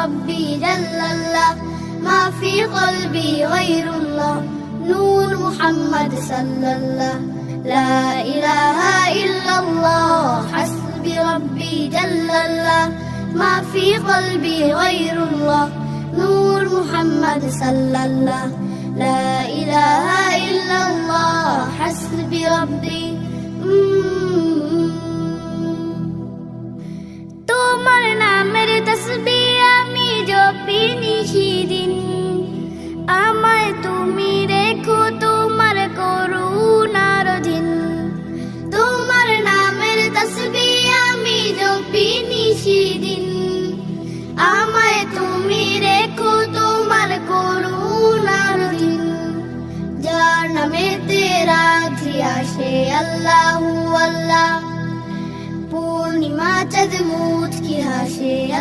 ربي جل الله ما في قلبي غير الله نور محمد صلى الله لا إله إلا الله حسبي ربي جل الله ما في قلبي غير الله نور محمد صلى الله لا إله إلا الله حسبي ربي তোমার নামের তাসবিহ আমি জপি নিশিদিন আমায় তুমি রেখো তোমার করুণার অধীন তোমার নামের তাসবিহ আমি জপি নিশিদিন আমায় তুমি রেখো তোমার করুণার অধীন যার নামেতে রাত্রি আসে আল্লাহু আল্লাহ পূর্ণিমা চাঁদ মুচকি হাসে